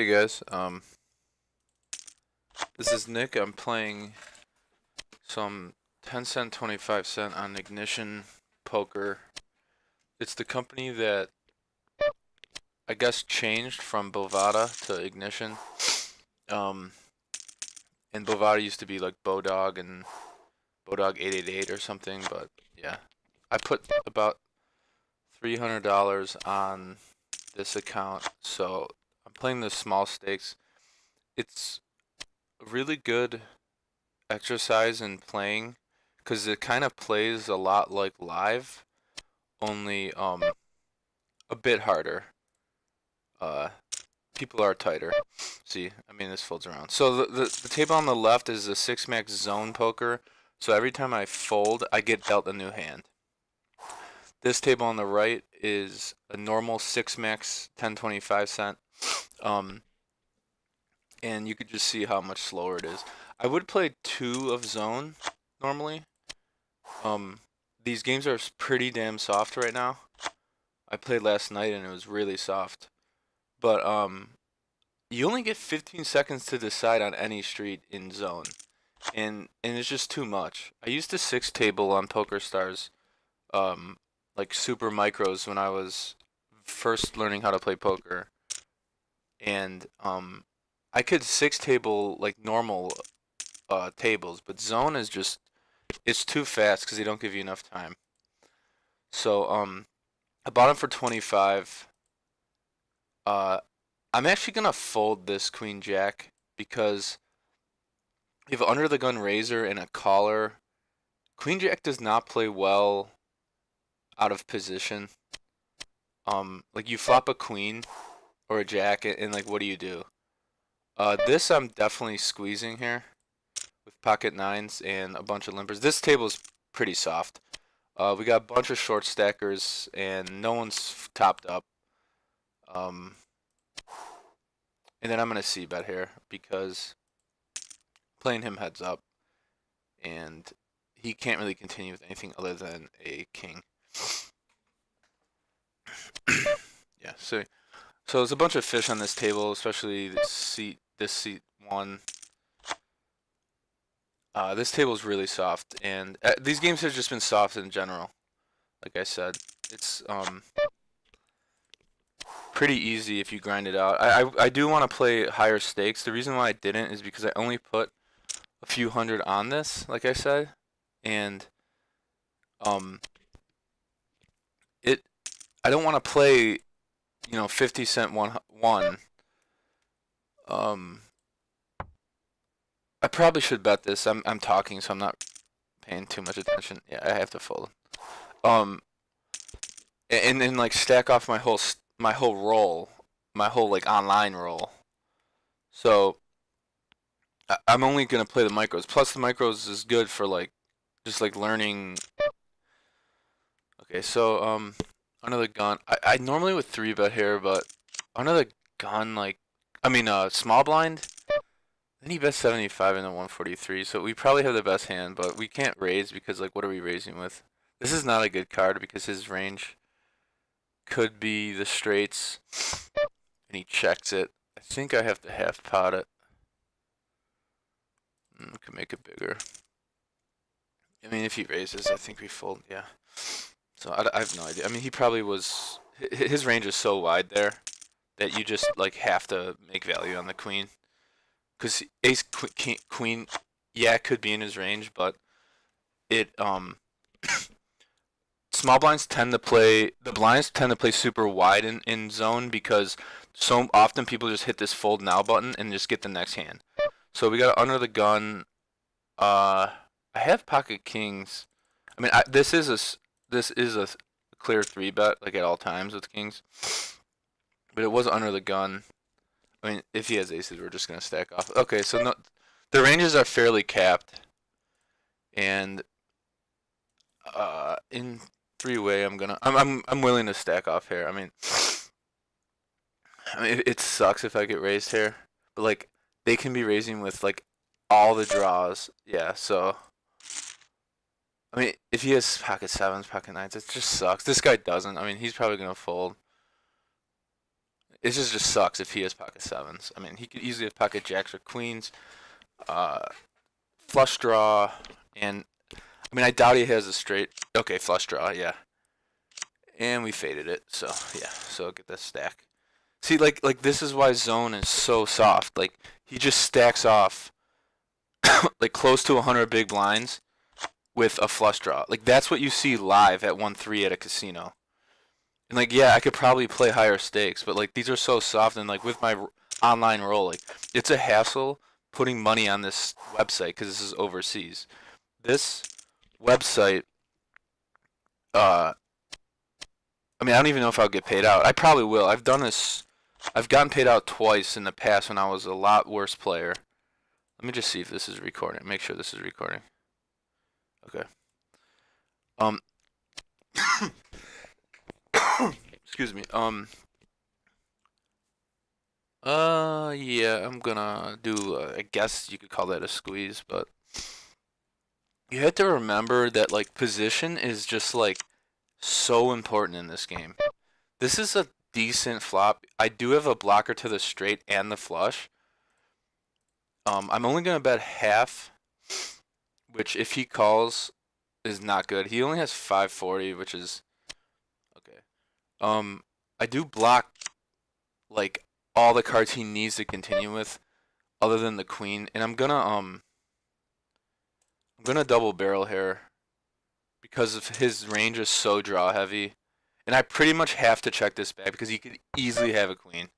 Hey guys, this is Nick. I'm playing some 10 cent, 25 cent on Ignition Poker. It's the company that I guess changed from Bovada to Ignition. Um, and Bovada used to be like Bodog and Bodog 888 or something, but yeah. I put about $300 on this account, so I'm playing the small stakes. It's a really good exercise in playing because it kind of plays a lot like live, only a bit harder. Uh, People are tighter. See, I mean this folds around. So the table on the left is a six max zone poker. So every time I fold, I get dealt a new hand. This table on the right is a normal six max 10 25 cent. Um, and you could just see how much slower it is. I would play two of zone normally. Um, these games are pretty damn soft right now. I played last night and it was really soft. But you only get 15 seconds to decide on any street in zone, and it's just too much. I used the six table on PokerStars, um, like super micros when I was first learning how to play poker, and I could six table like normal tables, but zone is just it's too fast because they don't give you enough time. So I bought them for 25. Uh, I'm actually gonna fold this queen jack because you have under the gun razor and a caller. Queen jack does not play well out of position. Like you flop a queen or a jack, and like what do you do? This I'm definitely squeezing here with pocket nines and a bunch of limpers. This table's pretty soft. We got a bunch of short stackers and no one's topped up. Um, and then I'm gonna c bet here because playing him heads up, and he can't really continue with anything other than a king. Yeah, so there's a bunch of fish on this table, especially this seat one. This table is really soft, and these games have just been soft in general. Like I said, it's pretty easy if you grind it out. I do want to play higher stakes. The reason why I didn't is because I only put a few hundred on this, like I said, and um it I don't want to play 50 cent one. Um, I probably should bet this. I'm talking, so I'm not paying too much attention. Yeah, I have to fold. Um, and like stack off my whole roll, my whole like online roll. So I'm only gonna play the micros. Plus the micros is good for like just like learning. Okay, so under the gun, I normally would three bet here, but under the gun like I mean small blind. Then he bet 75 in the 143, so we probably have the best hand, but we can't raise because like what are we raising with? This is not a good card because his range could be the straights, and he checks it. I think I have to half pot it. I could make it bigger. I mean, if he raises, I think we fold. Yeah. So I have no idea. I mean, he probably was. His range is so wide there that you just like have to make value on the queen because ace queen, yeah, it could be in his range, but it small blinds tend to play the blinds tend to play super wide in zone because so often people just hit this fold now button and just get the next hand. So we got under the gun. I have pocket kings. I mean, this is a clear three bet like at all times with kings, but it was under the gun. I mean, if he has aces, we're just gonna stack off. Okay, so no, the ranges are fairly capped, and in three-way, I'm willing to stack off here. I mean, it sucks if I get raised here, but like they can be raising with like all the draws. Yeah, so I mean, if he has pocket sevens, pocket nines, it just sucks. This guy doesn't. I mean, he's probably gonna fold. It just sucks if he has pocket sevens. I mean, he could easily have pocket jacks or queens, uh, flush draw, and I mean, I doubt he has a straight. Okay, flush draw, yeah, and we faded it. So yeah, so get this stack. See, like this is why zone is so soft. Like he just stacks off like close to 100 big blinds with a flush draw. Like that's what you see live at 1-3 at a casino. And like yeah, I could probably play higher stakes, but like these are so soft and like with my online roll, like it's a hassle putting money on this website because this is overseas. This website, uh, I mean, I don't even know if I'll get paid out. I probably will. I've done this. I've gotten paid out twice in the past when I was a lot worse player. Let me just see if this is recording. Make sure this is recording. Okay. Um. Excuse me. Yeah, I'm gonna do. I guess you could call that a squeeze, but you have to remember that like position is just like so important in this game. This is a decent flop. I do have a blocker to the straight and the flush. I'm only gonna bet half, which if he calls is not good. He only has 540, which is okay. I do block like all the cards he needs to continue with, other than the queen, and I'm gonna double barrel here because of his range is so draw heavy, and I pretty much have to check this back because he could easily have a queen.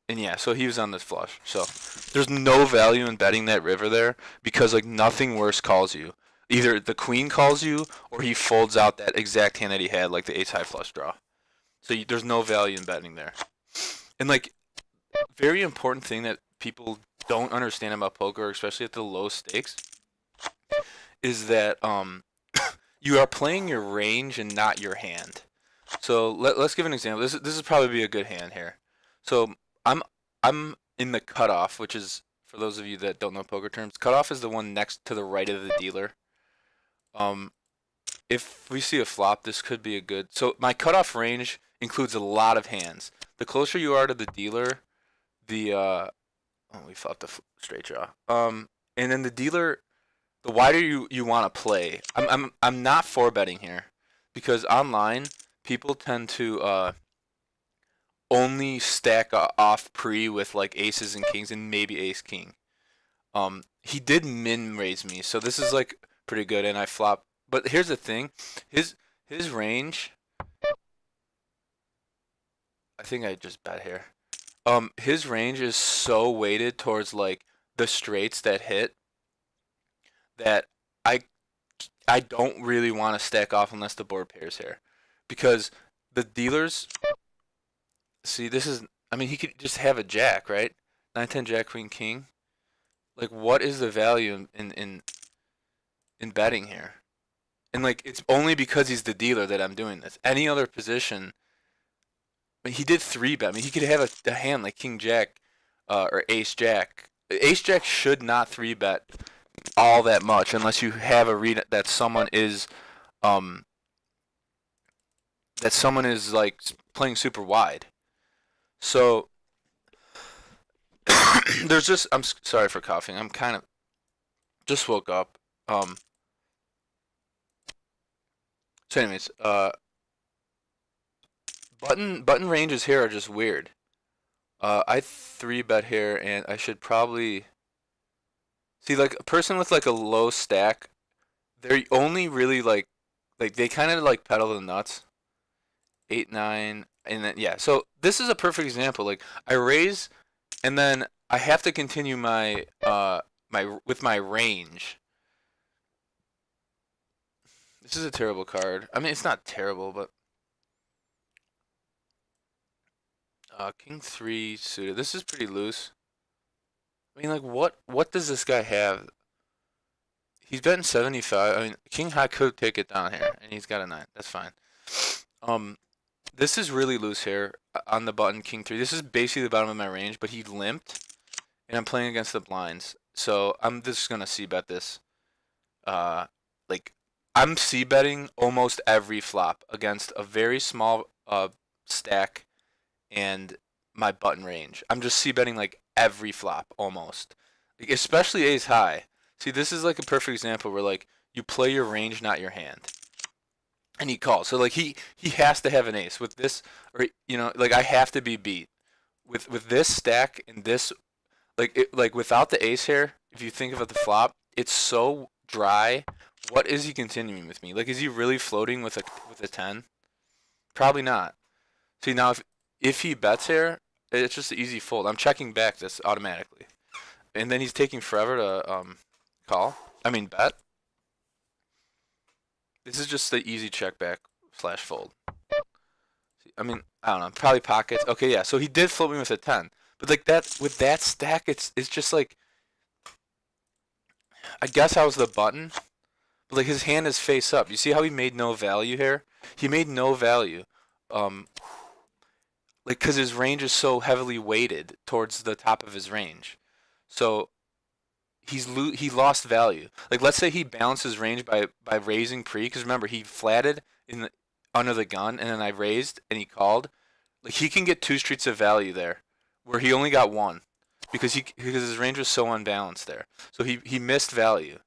And yeah, so he was on this flush. So there's no value in betting that river there because like nothing worse calls you. Either the queen calls you or he folds out that exact hand that he had, like the ace high flush draw. So there's no value in betting there. And like very important thing that people don't understand about poker, especially at the low stakes, is that you are playing your range and not your hand. So let's give an example. This is probably be a good hand here. So I'm I'm in the cutoff, which is for those of you that don't know poker terms, cutoff is the one next to the right of the dealer. Um, if we see a flop, this could be a good. So my cutoff range includes a lot of hands. The closer you are to the dealer, the oh we flopped the straight draw. And then the dealer, the wider you want to play. I'm not for betting here, because online people tend to only stack off pre with like aces and kings and maybe ace king. He did min raise me, so this is like pretty good, and I flop. But here's the thing, his range. I think I just bet here. His range is so weighted towards like the straights that hit that I I don't really want to stack off unless the board pairs here, because the dealers. See, this is. I mean, he could just have a jack, right? 9-10 jack queen king. Like, what is the value in betting here? And like, it's only because he's the dealer that I'm doing this. Any other position, I mean, he did three bet. I mean, he could have a hand like king jack, or ace jack. Ace jack should not three bet all that much unless you have a read that um someone is like playing super wide. So there's just sorry for coughing. I'm kind of just woke up. So anyways, button ranges here are just weird. I three bet here, and I should probably see like a person with like a low stack. They're only really like they kind of like pedal the nuts. 8-9, and then yeah. So this is a perfect example. Like I raise, and then I have to continue my my range. This is a terrible card. I mean, it's not terrible, but king 3 suited. This is pretty loose. I mean, like what does this guy have? He's betting 75. I mean, king high could take it down here, and he's got a 9. That's fine. This is really loose here on the button king 3. This is basically the bottom of my range, but he limped, and I'm playing against the blinds. So I'm just gonna c bet this. Like I'm c betting almost every flop against a very small stack, and my button range. I'm just c-betting like every flop almost, like, especially ace high. See, this is like a perfect example where like you play your range, not your hand, and he calls. So like he has to have an ace with this, or like I have to be beat with this stack and this like without the ace here. If you think about the flop, it's so dry. What is he continuing with me? Like, is he really floating with a 10? Probably not. See, now if he bets here, it's just an easy fold. I'm checking back this automatically, and then he's taking forever to call. I mean bet. This is just the easy check back slash fold. I mean, I don't know, probably pockets. Okay, yeah. So he did float me with a 10, but like that with that stack, it's just like, I guess I was the button, but like his hand is face up. You see how he made no value here? He made no value. Um, like, because his range is so heavily weighted towards the top of his range, so he lost value. Like, let's say he balanced his range by raising pre, because remember he flatted under the gun, and then I raised and he called. Like, he can get two streets of value there, where he only got one, because his range was so unbalanced there. So he missed value.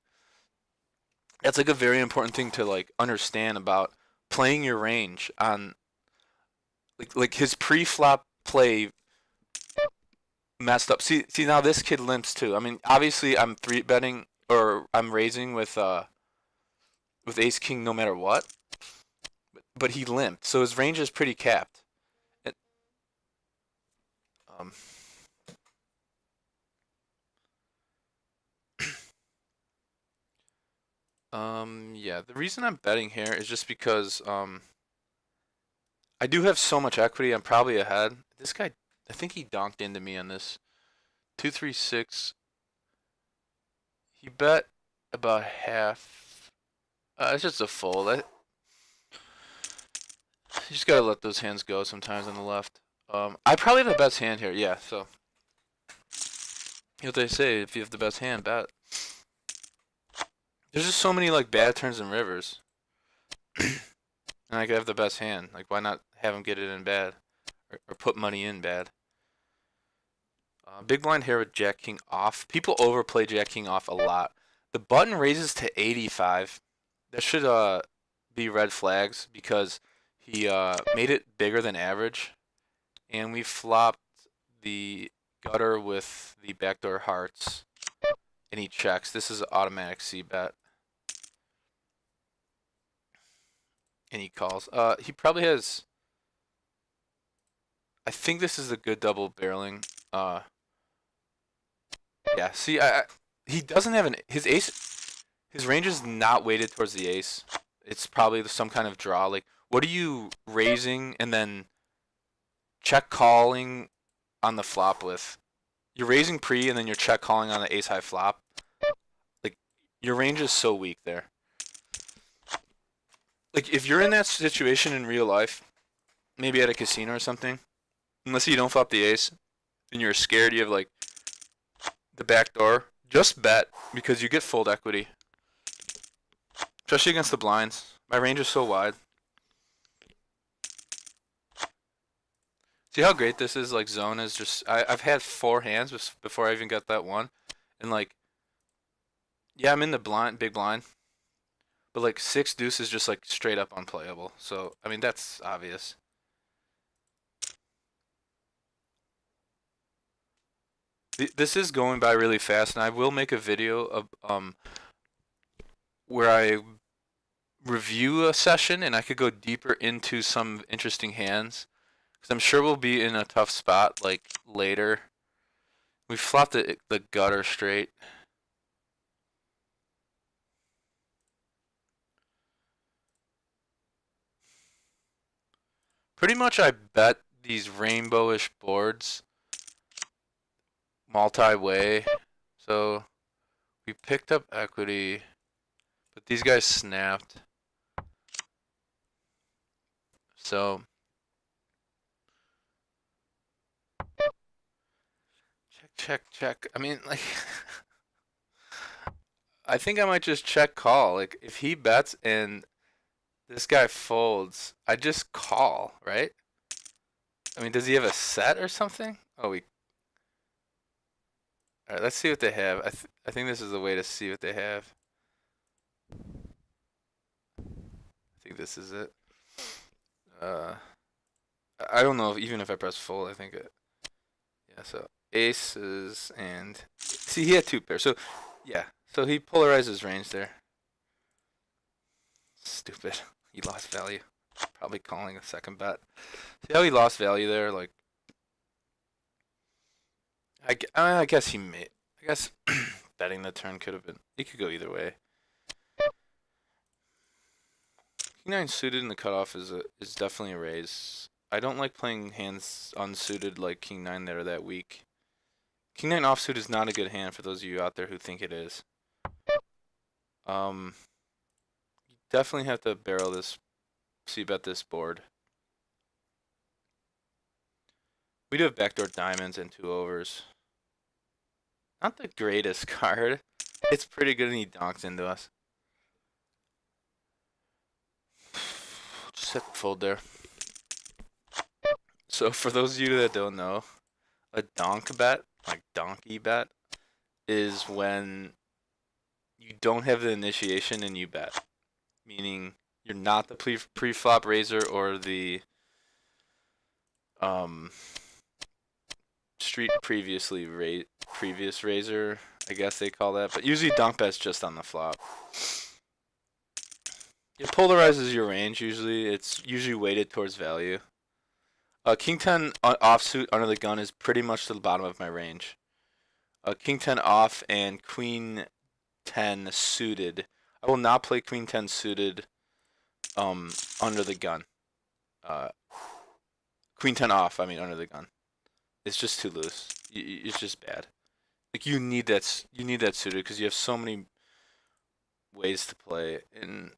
That's like a very important thing to like understand about playing your range on, like his pre-flop play messed up. See now this kid limps too. I mean, obviously I'm three betting or I'm raising with ace king no matter what, but he limped, so his range is pretty capped. It, um, yeah, the reason I'm betting here is just because I do have so much equity. I'm probably ahead. This guy, I think he donked into me on this 236. He bet about half. It's just a fold. You just gotta let those hands go sometimes on the left. I probably have the best hand here. Yeah, so what they say, if you have the best hand, bet. There's just so many like bad turns and rivers, and I could have the best hand. Like, why not have him get it in bad, or put money in bad? Big blind here with Jack King off. People overplay Jack King off a lot. The button raises to 85. That should be red flags, because he made it bigger than average, and we flopped the gutter with the backdoor hearts, and he checks. This is an automatic C bet, and he calls. He probably has. I think this is a good double barreling. Yeah. See, he doesn't have his ace. His range is not weighted towards the ace. It's probably some kind of draw. Like, what are you raising and then check calling on the flop with? You're raising pre and then you're check calling on the ace high flop. Like, your range is so weak there. Like, if you're in that situation in real life, maybe at a casino or something, unless you don't flop the ace and you're scared you have like the back door, just bet, because you get fold equity. Especially against the blinds. My range is so wide. See how great this is? Like, zone is just... I've had 4 hands before I even got that one. And, like... Yeah, I'm in the big blind. But, like, 6 deuce is just, like, straight up unplayable. So, I mean, that's obvious. This is going by really fast, and I will make a video of where I review a session, and I could go deeper into some interesting hands, because I'm sure we'll be in a tough spot like later. We flopped the gutter straight. Pretty much I bet these rainbowish boards multi-way, so we picked up equity, but these guys snapped. So check. I mean, like, I think I might just check call. Like, if he bets and this guy folds, I just call, right? I mean, does he have a set or something? Oh, we. All right, let's see what they have. I think this is the way to see what they have. I think this is it. Uh, I don't know if, even if I press fold. I think it. Yeah. So aces and see, he had two pairs. So yeah. So he polarizes range there. Stupid. He lost value. Probably calling a second bet. See how he lost value there? Like, I guess he made. I guess betting the turn could have been. It could go either way. King nine suited in the cutoff is definitely a raise. I don't like playing hands unsuited like King nine that are that weak. King nine offsuit is not a good hand for those of you out there who think it is. You definitely have to barrel this, c-bet this board. We do have backdoor diamonds and two overs. Not the greatest card. It's pretty good and he donks into us. Just hit the fold there. So for those of you that don't know, a donk bet, like donkey bet, is when you don't have the initiation and you bet. Meaning you're not the pre-flop raiser or the street previous raiser, I guess they call that. But usually donk bet's just on the flop. It polarizes your range usually. It's usually weighted towards value. King 10 offsuit under the gun is pretty much to the bottom of my range. King 10 off and Queen 10 suited. I will not play Queen 10 suited under the gun. Queen 10 off, I mean under the gun. It's just too loose. It's just bad. Like you need that suited because you have so many ways to play, and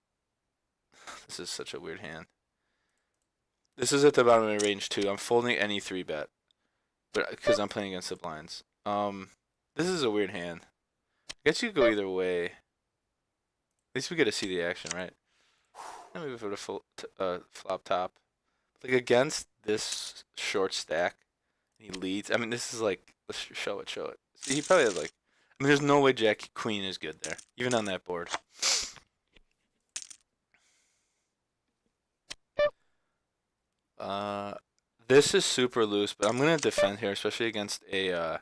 this is such a weird hand. This is at the bottom of my range too. I'm folding any 3-bet, but because I'm playing against the blinds. This is a weird hand. I guess you could go either way. At least we get to see the action, right? Maybe for the full flop top. Like against this short stack, he leads. I mean, this is like, let's show it. See, he probably has like, I mean, there's no way Jack Queen is good there, even on that board. This is super loose, but I'm gonna defend here, especially against a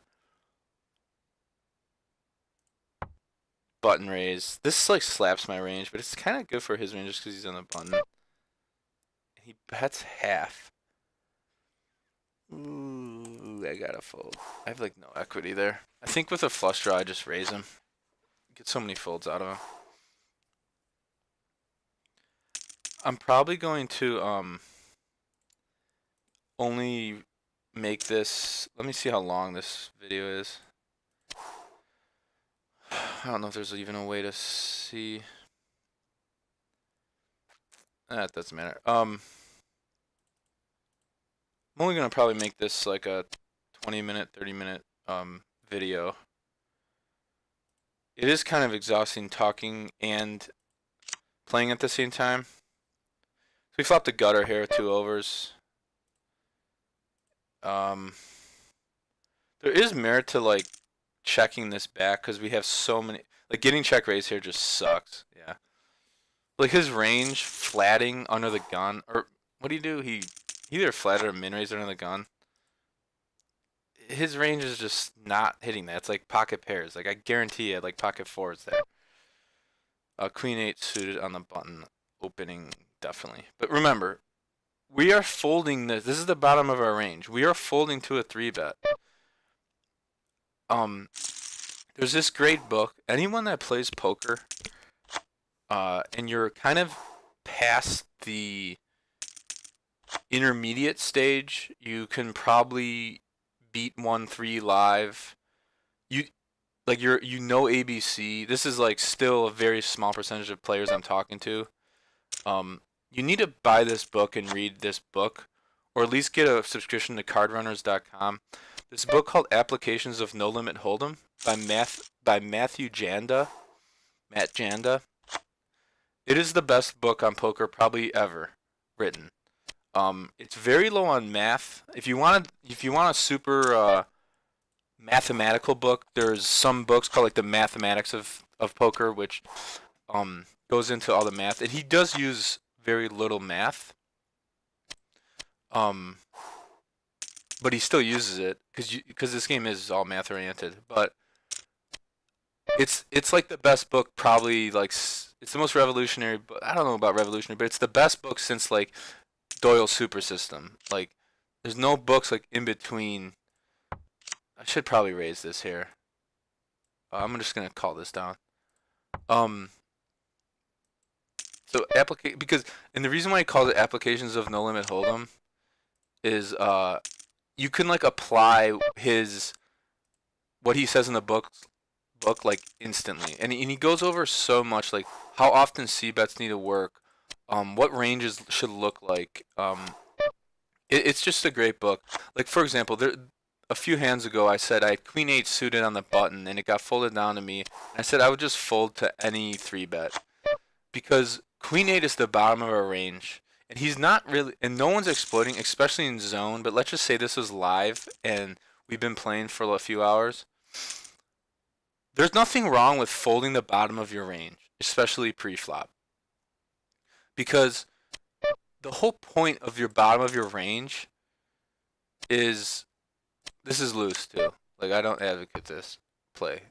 button raise. This like slaps my range, but it's kind of good for his range just because he's on the button. He bets half. Ooh, I gotta fold. I have like no equity there. I think with a flush draw, I just raise him. Get so many folds out of him. I'm probably going to only make this. Let me see how long this video is. I don't know if there's even a way to see. That doesn't matter. I'm only gonna probably make this like a 20-minute, 30-minute video. It is kind of exhausting talking and playing at the same time. So we flopped a gutter here, 2 overs. There is merit to like checking this back because we have so many. Like getting check raise here just sucks. Yeah. Like his range flatting under the gun, or what do you do? He either flatted or min raised under the gun. His range is just not hitting that. It's like pocket pairs. Like I guarantee it, like pocket fours there. Queen 8 suited on the button opening definitely. But remember, we are folding this. This is the bottom of our range. We are folding to a 3-bet. There's this great book. Anyone that plays poker, and you're kind of past the intermediate stage, you can probably beat 1-3 live. You know ABC. This is like still a very small percentage of players I'm talking to. You need to buy this book and read this book, or at least get a subscription to cardrunners.com. This book called Applications of No Limit Hold'em by Matthew Janda. Matt Janda. It is the best book on poker probably ever written. It's very low on math. If you want a super mathematical book, there's some books called like the Mathematics of Poker, which goes into all the math, and he does use very little math. Um, but he still uses it because this game is all math oriented. But it's like the best book probably like it's the most revolutionary. But I don't know about revolutionary, but it's the best book since like Doyle's Super System. Like there's no books like in between. I should probably raise this here. I'm just gonna call this down. Um, so because and the reason why he calls it applications of No Limit Hold'em is you can like apply his what he says in the book like instantly, and he goes over so much like how often c bets need to work, what ranges should look like. It's just a great book. Like for example, there a few hands ago I said I had Queen 8 suited on the button and it got folded down to me. I said I would just fold to any 3-bet because Queen 8 is the bottom of our range. And he's not really, and no one's exploiting, especially in zone. But let's just say this was live and we've been playing for a few hours. There's nothing wrong with folding the bottom of your range, especially pre-flop, because the whole point of your bottom of your range is this is loose too. Like I don't advocate this play,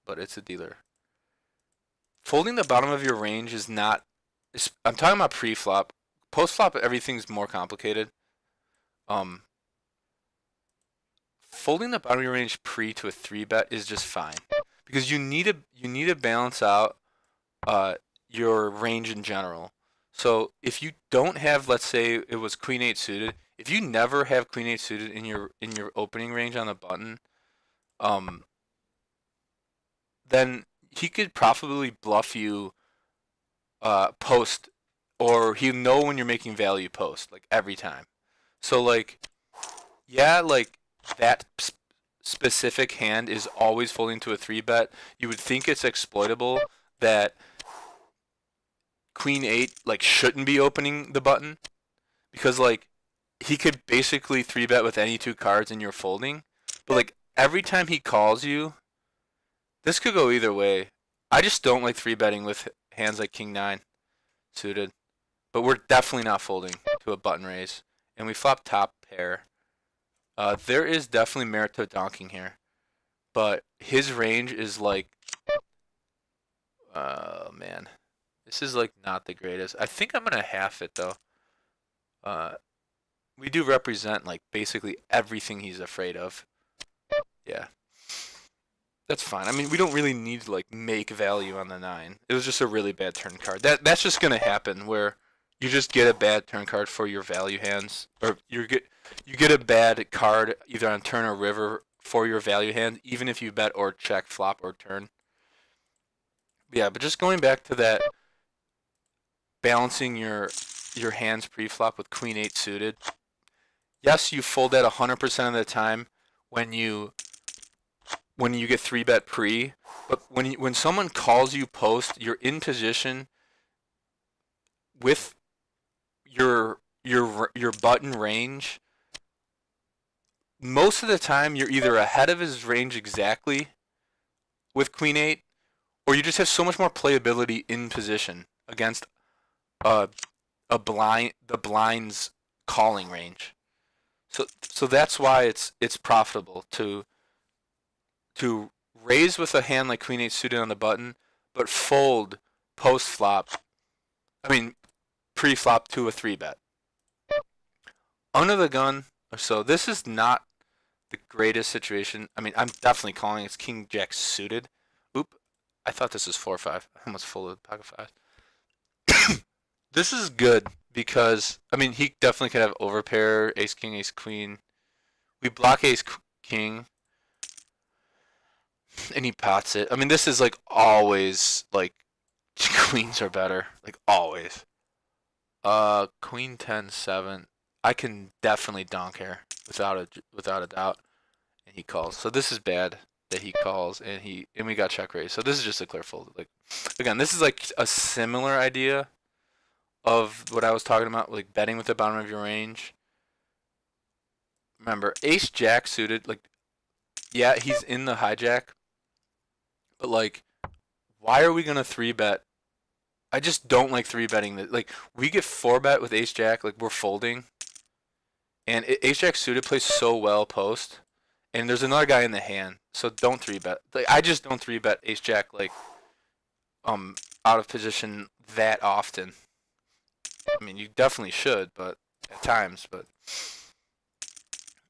but it's a dealer. Folding the bottom of your range is not. I'm talking about pre-flop. Post-flop, everything's more complicated. Um, Folding the bottom of your range pre to a 3-bet is just fine because you need to balance out your range in general. So if you don't have, let's say it was Queen 8 suited, if you never have Queen 8 suited in your opening range on the button, um, then he could probably bluff you post, or he'll know when you're making value post like every time. So like yeah, like that specific hand is always folding to a 3-bet. You would think it's exploitable that Queen 8 like shouldn't be opening the button because like he could basically 3-bet with any two cards and you're folding. But like every time he calls you, this could go either way. I just don't like 3-betting with hands like King 9 suited. But we're definitely not folding to a button raise. And we flop top pair. There is definitely merit to donking here. But his range is like, man. This is like not the greatest. I think I'm going to half it though. We do represent like basically everything he's afraid of. Yeah. That's fine. I mean, we don't really need to like make value on the 9. It was just a really bad turn card. That's just going to happen where you just get a bad turn card for your value hands, or you get a bad card either on turn or river for your value hand, even if you bet or check flop or turn. Yeah, but just going back to that, balancing your hands pre-flop with Queen 8 suited. Yes, you fold that 100% of the time when you get 3-bet pre, but when someone calls you post, you're in position with your button range. Most of the time, you're either ahead of his range exactly with Queen 8, or you just have so much more playability in position against the blind's calling range. So that's why it's profitable to raise with a hand like Queen 8 suited on the button, but fold post flop. I mean pre-flop to a 3-bet. Under the gun, so this is not the greatest situation. I mean, I'm definitely calling it's King Jack suited. Oop, I thought this was 4-5. I almost folded pocket 5. This is good because I mean he definitely could have overpair Ace King Ace Queen. We block Ace King, and he pots it. I mean this is like always like queens are better, like always. Queen 10-7. I can definitely donk here without a doubt, and he calls. So this is bad that he calls, and we got check raise. So this is just a clear fold. Like again, this is like a similar idea. of what I was talking about, like betting with the bottom of your range. Remember, ace jack suited, like, yeah, he's in the hijack, but like, why are we gonna three bet? I just don't like three betting that. Like, we get four bet with ace jack, like we're folding, and ace jack suited plays so well post, and there's another guy in the hand, so don't three bet. Like, I just don't three bet ace jack like um out of position that often. I mean, you definitely should, but at times. But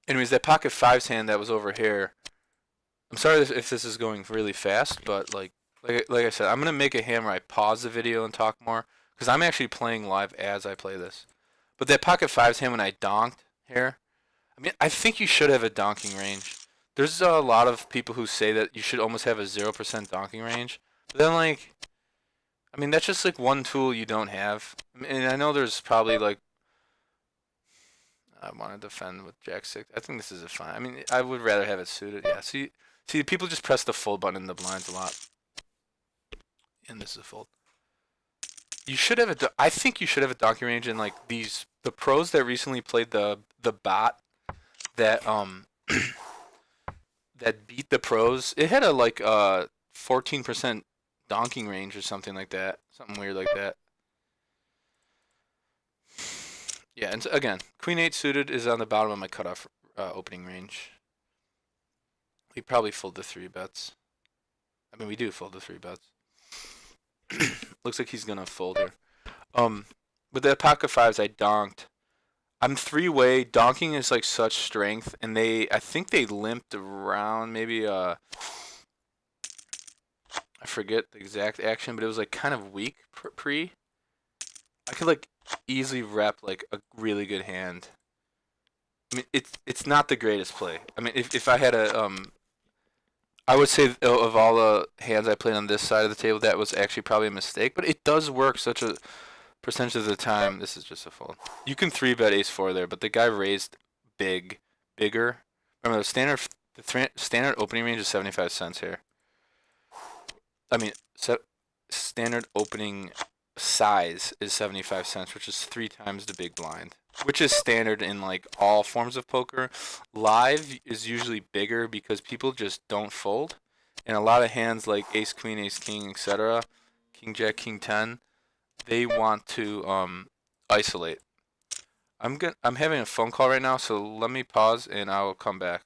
anyways, that pocket fives hand that was over here. I'm sorry if this is going really fast, but like I said, I'm gonna make a hand where I pause the video and talk more because I'm actually playing live as I play this. But that pocket fives hand when I donked here, I mean, I think you should have a donking range. There's a lot of people who say that you should almost have a 0% donking range. But then, like, I mean, that's just like one tool you don't have. And I know there's probably like, I want to defend with Jack 6. I think this is a fine. I mean, I would rather have it suited. Yeah, see, people just press the fold button in the blinds a lot. And this is a fold. You should have a. I think you should have a donking range in like the pros that recently played the bot that that beat the pros. It had a like 14% donking range or something like that. Something weird like that. Yeah, and again, Queen 8 suited is on the bottom of my cutoff opening range. We probably fold the three bets. I mean, we do fold the three bets. Looks like he's gonna fold here. With the pocket fives, I donked. I'm three-way. Donking is like such strength, and I think they limped around maybe I forget the exact action, but it was like kind of weak pre. I could like easily rep like a really good hand. I mean, it's not the greatest play. I mean, if I had a I would say of all the hands I played on this side of the table, that was actually probably a mistake. But it does work such a percentage of the time. This is just a fold. You can three bet ace four there, but the guy raised bigger. Remember the standard opening range is 75 cents here. I mean, standard opening size is 75 cents, which is 3 times the big blind, which is standard in like all forms of poker. Live is usually bigger because people just don't fold, and a lot of hands like ace queen, ace king, etc., king jack, king 10, they want to isolate. I'm having a phone call right now, so let me pause and I will come back.